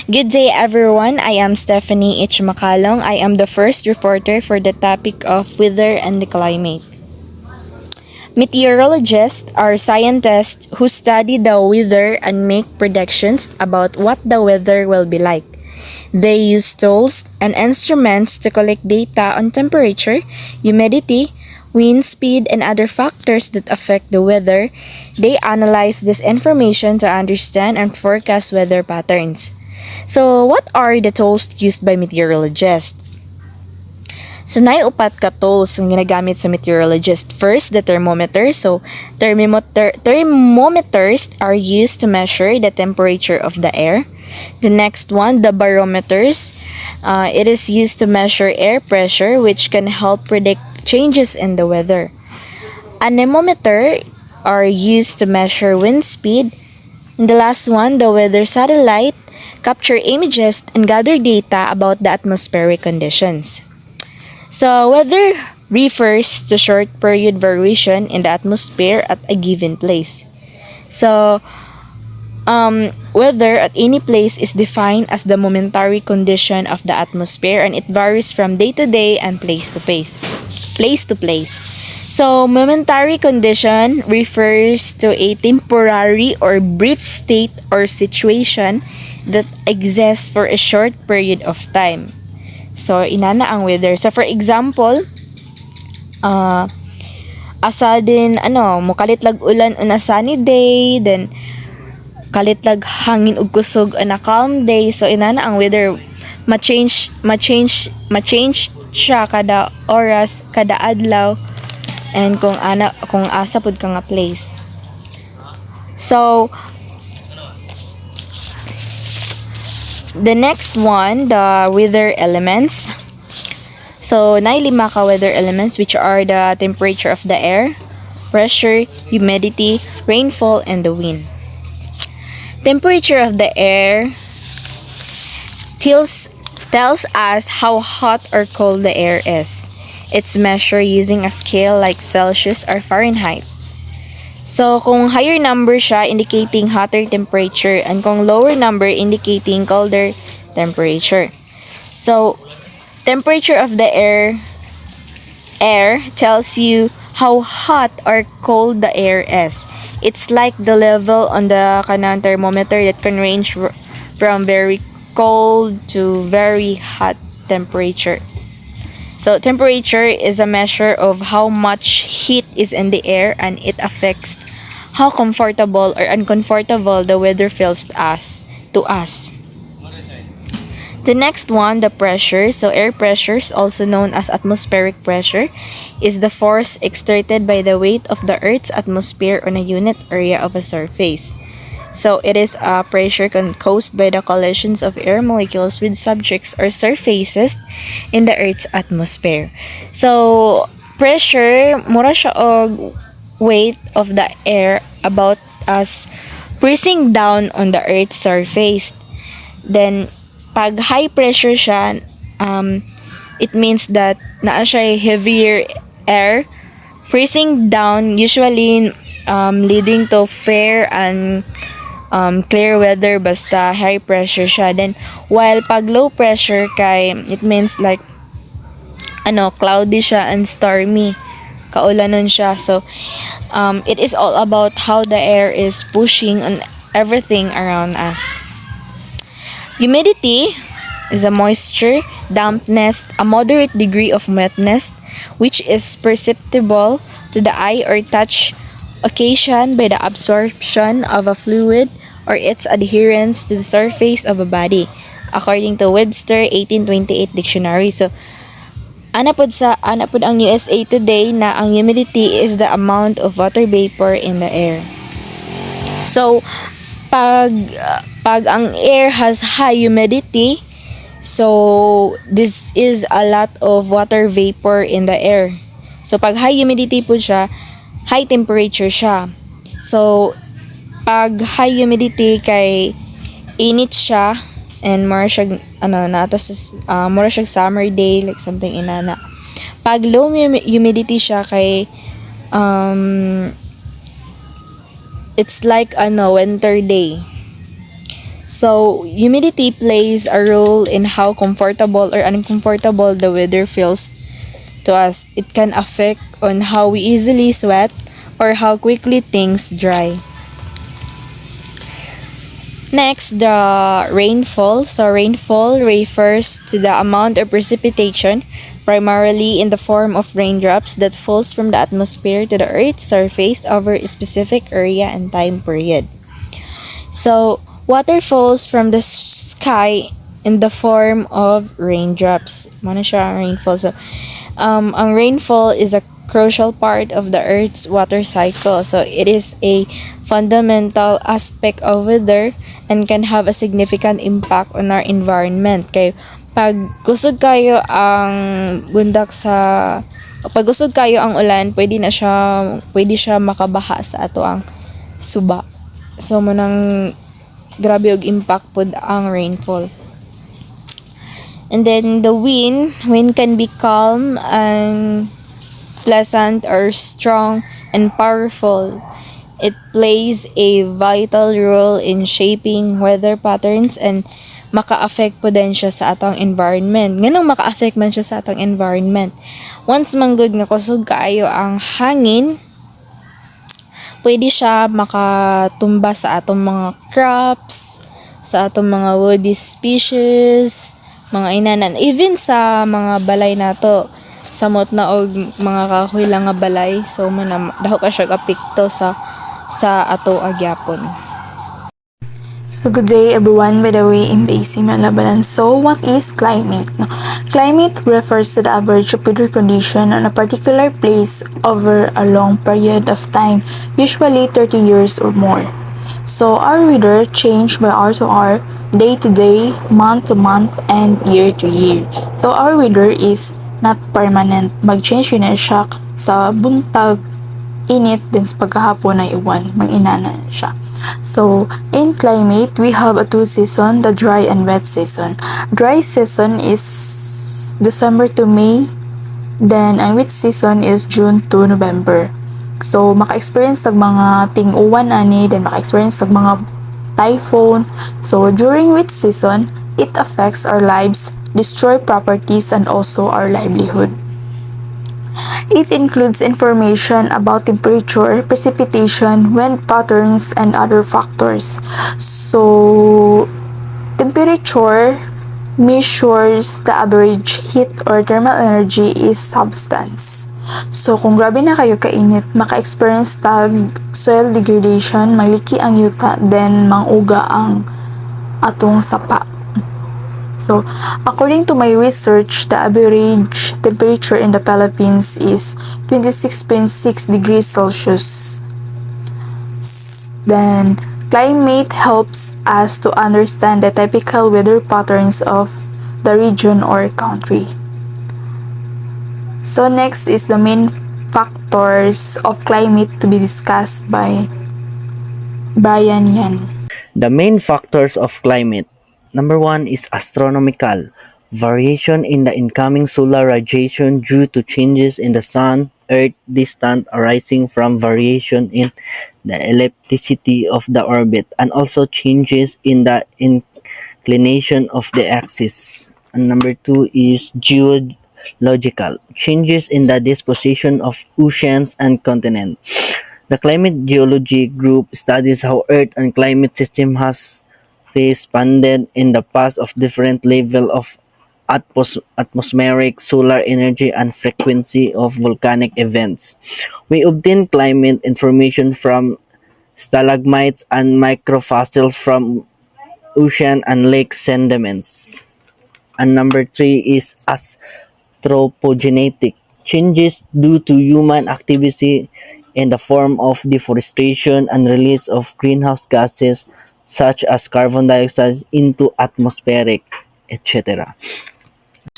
Good day, everyone. I am Stephanie H. Macalong. I am the first reporter for the topic of weather and the climate. Meteorologists are scientists who study the weather and make predictions about what the weather will be like. They use tools and instruments to collect data on temperature, humidity, wind speed, and other factors that affect the weather. They analyze this information to understand and forecast weather patterns. So, what are the tools used by meteorologists? So, upat ka tools ang ginagamit sa meteorologist. First, the thermometer. So, thermometers are used to measure the temperature of the air. The next one, the barometers. It is used to measure air pressure, which can help predict changes in the weather. Anemometer are used to measure wind speed. And the last one, the weather satellite, capture images and gather data about the atmospheric conditions. So, weather refers to short period variation in the atmosphere at a given place. So, weather at any place is defined as the momentary condition of the atmosphere, and it varies from day to day and place to place. So, momentary condition refers to a temporary or brief state or situation that exists for a short period of time. So, inana ang weather. So, for example, asa din, mukalit lag ulan on a sunny day, then kalit lag hangin ug kusog on a calm day. So, inana ang weather. Ma-change siya kada oras, kada adlaw, and kung asa pud ka nga place. So, the next one, the weather elements. So, nailima ka weather elements, which are the temperature of the air, pressure, humidity, rainfall, and the wind. Temperature of the air tells us how hot or cold the air is. It's measured using a scale like Celsius or Fahrenheit. So, kung higher number siya, indicating hotter temperature, and kung lower number, indicating colder temperature. So, temperature of the air tells you how hot or cold the air is. It's like the level on the kanang thermometer that can range from very cold to very hot temperature. So, temperature is a measure of how much heat is in the air, and it affects how comfortable or uncomfortable the weather feels to us. The next one, the pressure. So, air pressure, also known as atmospheric pressure, is the force exerted by the weight of the Earth's atmosphere on a unit area of a surface. So, it is a pressure caused by the collisions of air molecules with subjects or surfaces in the Earth's atmosphere. So, pressure, mura siya og weight of the air about us pressing down on the Earth's surface. Then, pag high pressure siya, it means that naa siya heavier air pressing down, usually leading to fair and clear weather basta high pressure siya. Then, while pag low pressure kay, it means like cloudy siya and stormy. Kaulanon siya. So, it is all about how the air is pushing on everything around us. Humidity is a moisture, dampness, a moderate degree of wetness, which is perceptible to the eye or touch, occasioned by the absorption of a fluid or its adherence to the surface of a body, according to Webster 1828 dictionary. So, ana pod ang USA Today na ang humidity is the amount of water vapor in the air. So, pag ang air has high humidity, so this is a lot of water vapor in the air. So, pag high humidity po siya, high temperature siya. So, pag high humidity kay init siya, and more siya more siya summer day, like something inana. Pag low humidity siya kay it's like winter day. So, humidity plays a role in how comfortable or uncomfortable the weather feels to us. It can affect on how we easily sweat or how quickly things dry. Next, the rainfall. So, rainfall refers to the amount of precipitation, primarily in the form of raindrops, that falls from the atmosphere to the Earth's surface over a specific area and time period. So, water falls from the sky in the form of raindrops. Muna siya ang rainfall. So, ang rainfall is a crucial part of the Earth's water cycle. So, it is a fundamental aspect of weather and can have a significant impact on our environment. Kay pag gusod kayo ang bundak sa pag gusod kayo ang ulan, pwede siya makabaha sa ato ang suba. So manang grabe og impact pod ang rainfall. And then the wind can be calm and pleasant or strong and powerful. It plays a vital role in shaping weather patterns and maka-affect po din siya sa atong environment. Ganun maka-affect man siya sa atong environment. Once manggod nga kusog kaayo ang hangin, pwede siya makatumba sa atong mga crops, sa atong mga woody species, mga inanan, even sa mga balay nato, samot na og mga kahoy lang nga balay, so daho ka siya kapikto sa ato agyapon. So good day everyone, by the way, I'm Daisy Malabalan. So what is climate? No, climate refers to the average of weather condition on a particular place over a long period of time, usually 30 years or more. So our weather change by hour to hour, day to day, month to month, and year to year. So our weather is not permanent. Mag-change yun siya sa buntag, init, din sa pagkahapon ay iwan, mag-inana siya. So, in climate, we have a two season, the dry and wet season. Dry season is December to May, then ang wet season is June to November. So, maka-experience tag mga ting-uwan ani, then maka-experience tag mga typhoon. So, during wet season, it affects our lives, destroy properties, and also our livelihood. It includes information about temperature, precipitation, wind patterns, and other factors. So, temperature measures the average heat or thermal energy is substance. So, kung grabe na kayo kainit, maka-experience tag soil degradation, maliki ang yuta, then manguga ang atong sapa. So, according to my research, the average temperature in the Philippines is 26.6 degrees Celsius. Then, climate helps us to understand the typical weather patterns of the region or country. So, next is the main factors of climate to be discussed by Brian Yan. The main factors of climate. Number 1 is astronomical. Variation in the incoming solar radiation due to changes in the sun, earth distance arising from variation in the ellipticity of the orbit, and also changes in the inclination of the axis. And number 2 is geological. Changes in the disposition of oceans and continents. The Climate Geology Group studies how Earth and climate system has responded in the past of different level of atmospheric, solar energy, and frequency of volcanic events. We obtain climate information from stalagmites and microfossils from ocean and lake sediments. And number 3 is anthropogenetic changes due to human activity in the form of deforestation and release of greenhouse gases such as carbon dioxide into atmospheric, etc.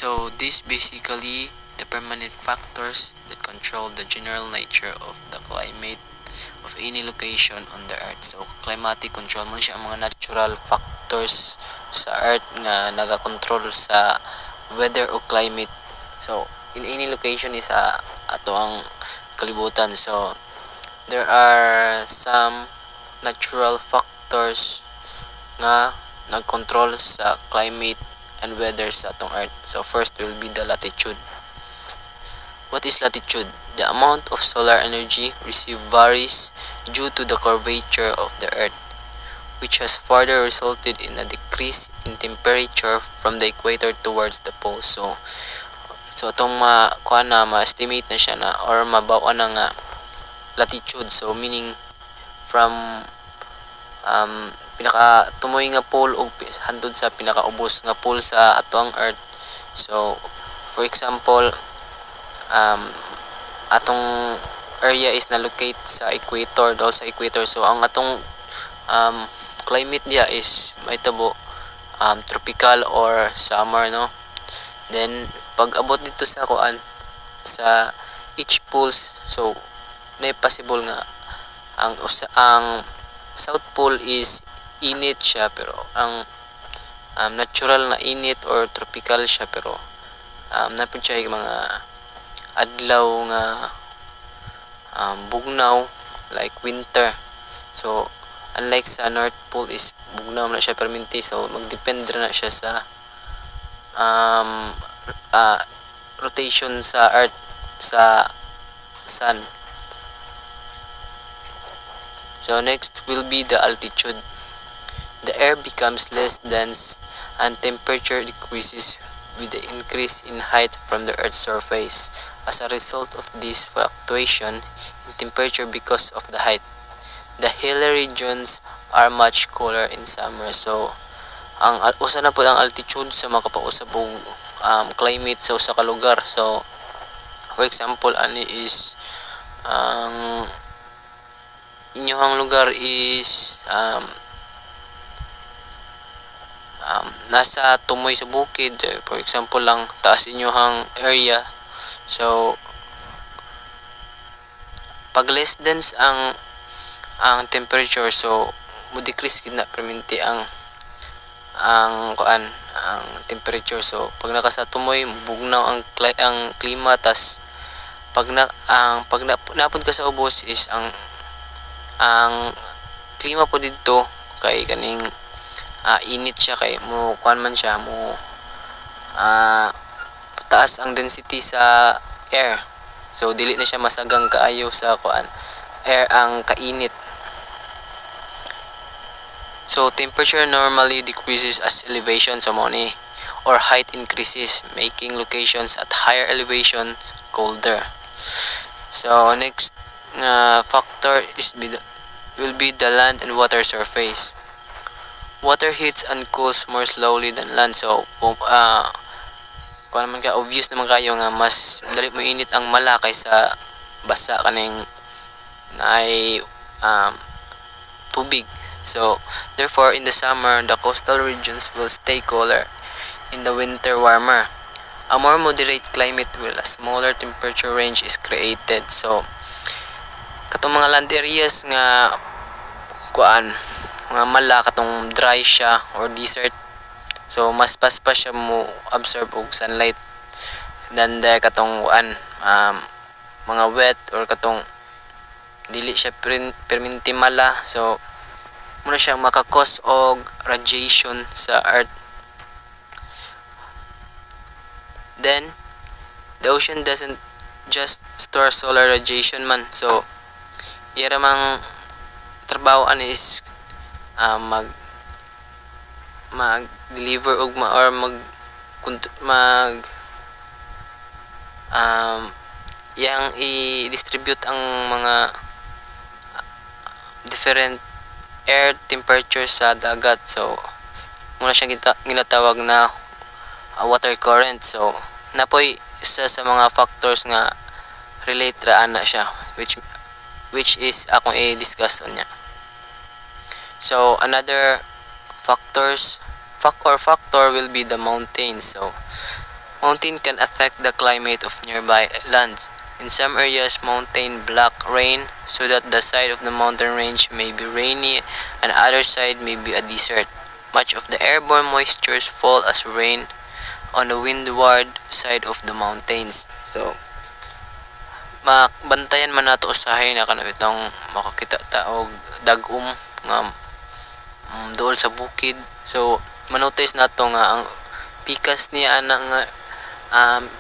So these basically the permanent factors that control the general nature of the climate of any location on the earth. So climatic control mo siya ang mga natural factors sa earth nga naga-control sa weather o climate. So in any location is ato ang kalibutan. So there are some natural factors nga nagkontrol sa climate and weather sa atong earth. So first will be the latitude. What is latitude? The amount of solar energy received varies due to the curvature of the earth, which has further resulted in a decrease in temperature from the equator towards the pole. So itong ma-estimate na siya na or mabawa na nga latitude. So meaning from pinaka tumoy nga pole ug hantod sa pinakaubos nga pole sa atong earth. So for example, atong area is na-locate sa equator, daw sa equator. So ang atong climate dia is mahitabo tropical or summer, no? Then pag abot dito sa kuan sa each poles, so na possible nga ang South Pole is init siya, pero ang natural na init or tropical siya, pero napud siya yung mga adlaw nga bugnaw like winter. So unlike sa North Pole is bugnaw na siya permanente, so magdepende na siya sa rotation sa earth sa sun. So next will be the altitude. The air becomes less dense and temperature decreases with the increase in height from the Earth's surface. As a result of this fluctuation in temperature because of the height, the hilly regions are much cooler in summer. So ang usa na po ang altitude sa makapausab og climate sa usa ka lugar. So for example, ani is ang inyong lugar is nasa tumoy sa bukid, for example lang taas inyong area. So pag less dense ang temperature, so mo decrease gid na permanente ang temperature. So pag nakasa tumoy bugnaw ang klima, tas pag napud ka sa ubos is ang klima po dito kay kaning init siya, kay mo kuan man siya mo taas ang density sa air. So dili na siya masagang kaayo sa kuan air ang kainit. So temperature normally decreases as elevation so money or height increases, making locations at higher elevations colder. So next factor will be the land and water surface. Water heats and cools more slowly than land. So kung naman ka obvious naman kayo nga mas dali mo init ang mala kaysa basa kaning ay tubig. So therefore in the summer the coastal regions will stay cooler, in the winter warmer. A more moderate climate will a smaller temperature range is created. So katong mga land areas nga kuan mga mala katong dry siya or desert, so mas paspas siya mo absorb og sunlight than the katong kuan mga wet or katong dili siya permanente mala. So muna siya makakos og radiation sa earth. Then the ocean doesn't just store solar radiation man. So iyara mang trabaho is mag-deliver og or yang i-distribute ang mga different air temperature sa dagat. So muna siya ginatawag na water current. So napoy isa sa mga factors nga relate ra ana siya, which is akong i-discuss on niya. So another factor will be the mountains. So mountain can affect the climate of nearby lands. In some areas, mountain block rain so that the side of the mountain range may be rainy and other side may be a desert. Much of the airborne moistures fall as rain on the windward side of the mountains. So mabantayan man nato usahay na kanang itong makakita ta og dag-om nga dool sa bukid So manotice nato nga ang pikas niya ana nga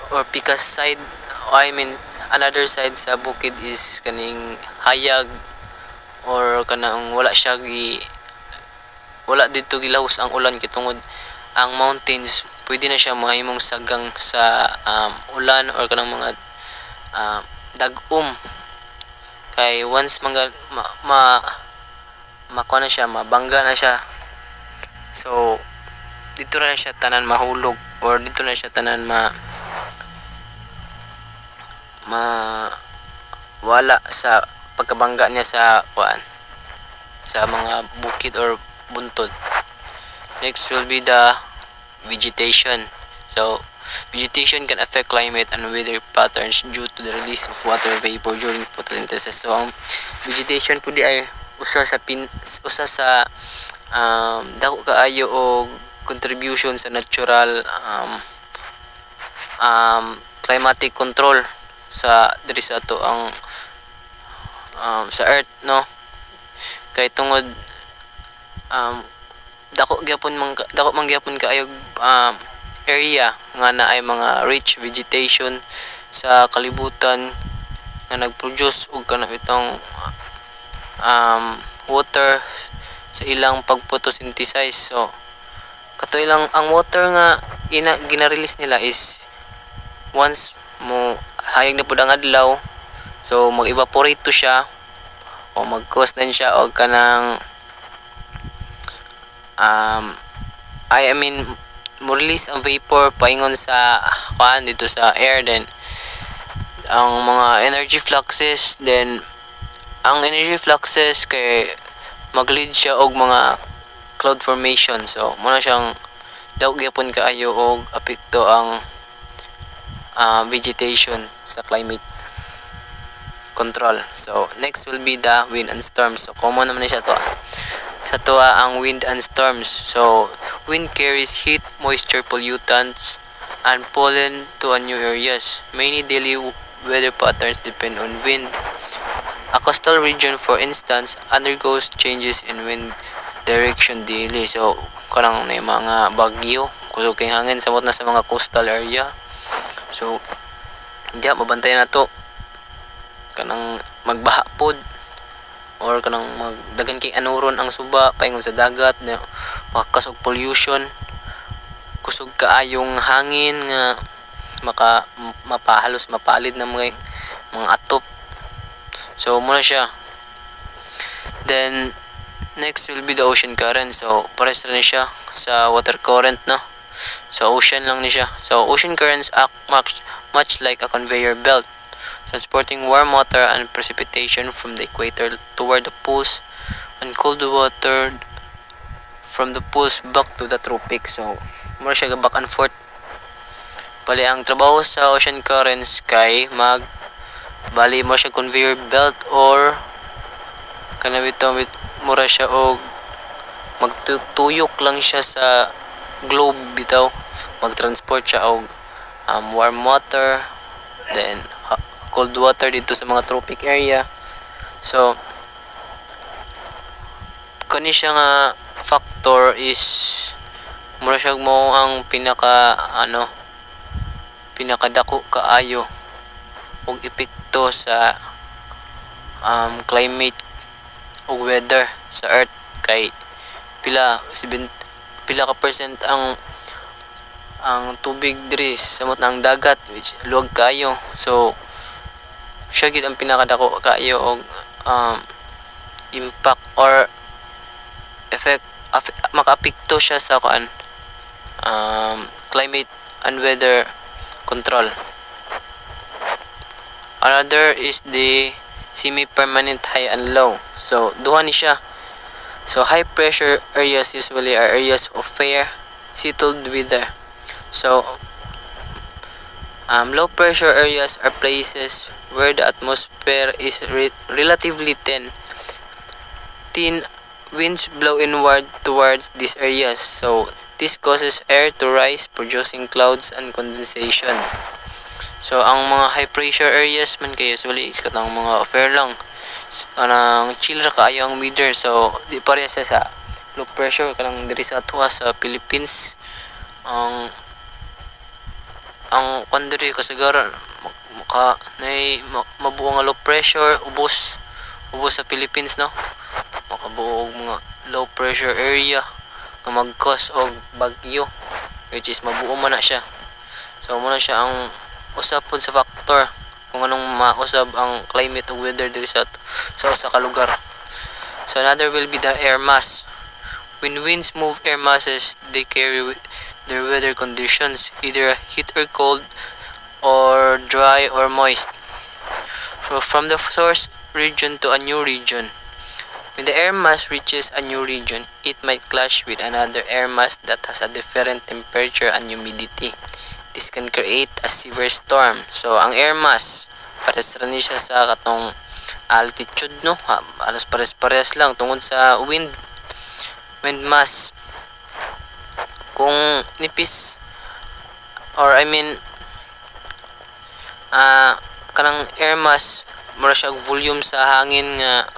or pikas side, I mean another side sa bukid is kaning hayag, or kanang wala dito gilahos ang ulan kitungod ang mountains pwede na siya mahimong sagang sa ulan or kanang mga dagom, kay once makuha na siya, mabangga na siya, so dito na siya tanan mahulog, or dito na siya tanan wala sa pagkabangga niya sa sa mga bukid or buntod. Next will be the vegetation. So vegetation can affect climate and weather patterns due to the release of water vapor during photosynthesis. So ang vegetation po di ay usa sa dako kaayo og contribution sa natural climatic control sa diri sa ato ang sa earth, no, kay tungod dako man gyapon kaayo area nga na ay mga rich vegetation sa kalibutan nga nagproduce og kanang itong water sa ilang pagphotosynthesize. So katoy lang ang water nga gina-release nila is once mo hayag na pud ang adlaw, so mag-evaporate to siya o mag-cause din siya og kanang I mean mo release ang vapor paingon sa dito sa air, then ang mga energy fluxes, then ang energy fluxes kay mag-lead siya og mga cloud formation. So muna siyang daw gyapon kaayo og apekto ang vegetation sa climate control. So next will be the wind and storms. So common naman siya to. Sa tuwa ang wind and storms. So wind carries heat, moisture, pollutants, and pollen to new areas. Many daily weather patterns depend on wind. A coastal region, for instance, undergoes changes in wind direction daily. So karang na mga bagyo, kusog kay hangin samot na sa mga coastal area. So diya mabantay na to kanang magbaha pod, or kanang magdagan kay anuron ang suba paingon sa dagat na makakasog pollution, kusog kaayong hangin nga mapahalos mapalid na mga atop. So muna siya. Then next will be the ocean current. So pares rin siya sa water current, no, sa ocean lang ni siya. So ocean currents act much like a conveyor belt, transporting warm water and precipitation from the equator toward the poles, and cold water from the poles back to the tropics. So mura siya back and forth. Bali ang trabaho sa ocean currents kay bali mo siya conveyor belt, or kanabito mura siya og magtuyok lang siya sa globe bitaw, magtransport siya og warm water, then cold water dito sa mga tropic area. So kani siya nga factor is mura siya mo ang pinakadako kaayo og epekto sa climate o weather sa earth, kay pila ka percent ang tubig diri samot ng dagat, which luwag kayo. So siya gid ang pinakadako kayo og impact or effect makaapekto siya sa climate and weather control. Another is the semi-permanent high and low. So duha ni siya. So high pressure areas usually are areas of fair settled weather. So low pressure areas are places where the atmosphere is relatively thin. Thin winds blow inward towards these areas. So this causes air to rise, producing clouds and condensation. So ang mga high pressure areas man kay usually is katang mga fair lang, anang chill ra kaayo ang weather. So di pareha sa low pressure kanang diri sa atuha sa Philippines. Ang kandiri kasagaran mabuo nga low pressure ubos sa Philippines, no, makabuo og mga low pressure area nga mag-cause og bagyo, which is mabuo man na siya. So muna siya ang usab pod sa factor kung anong mausab ang climate o weather diri sa usa ka lugar. So another will be the air mass. When winds move air masses, they carry their weather conditions, either heat or cold, or dry or moist. So from the source region to a new region. When the air mass reaches a new region, it might clash with another air mass that has a different temperature and humidity. This can create a severe storm. So ang air mass, pares ra ni siya sa katong altitude, no? Alos pares lang tungod sa wind mass. Kung nipis or kanang air mass mura siya volume sa hangin nga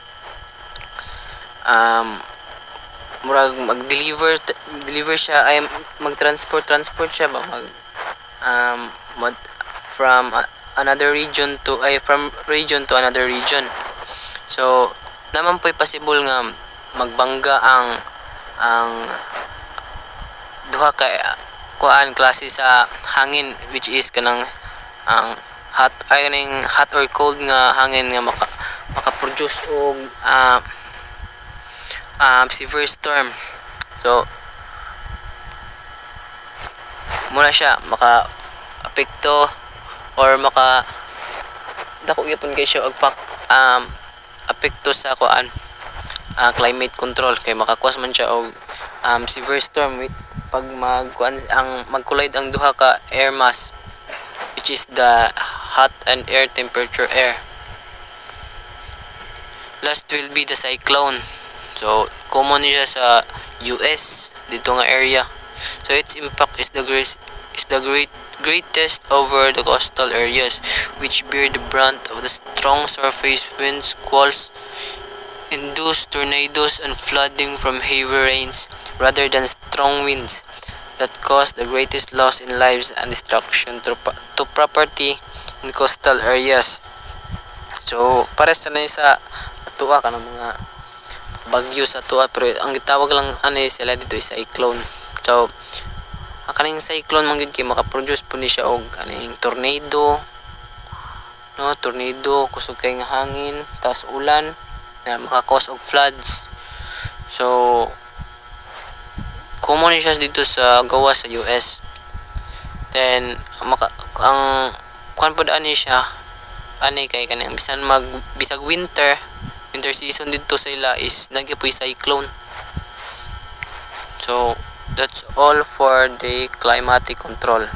murag mag-deliver siya ay mag-transport siya ba from another region to from region to another region. So naman po'y possible nga magbangga ang duha ka klase sa hangin, which is kanang ang hot or cold nga hangin nga maka-produce og severe storm. So muna siya maka-apekto or dako gyapon kay siya og apekto sa climate control, kay makakuas man siya og severe storm pag mag-collide ang duha ka air mass, which is the hot and air temperature air. Last will be the cyclone. So common siya sa US dito nga area. So its impact is the greatest over the coastal areas, which bear the brunt of the strong surface winds, squalls, induce tornadoes and flooding from heavy rains rather than strong winds that cause the greatest loss in lives and destruction to property in coastal areas. So pares na sa atua kanang mga bagyo sa atua, pero ang gitawag lang sila dito is cyclone. So kaning cyclone man gid kay maka-produce po ni siya og kaning tornado, no, kusog kay nga hangin tas ulan na maka-cause og floods. So common siya dito sa gawas sa US. Then ang kuan pod siya kay kanang bisag winter season dito sa ila is nagyapoy cyclone. So that's all for the climatic control.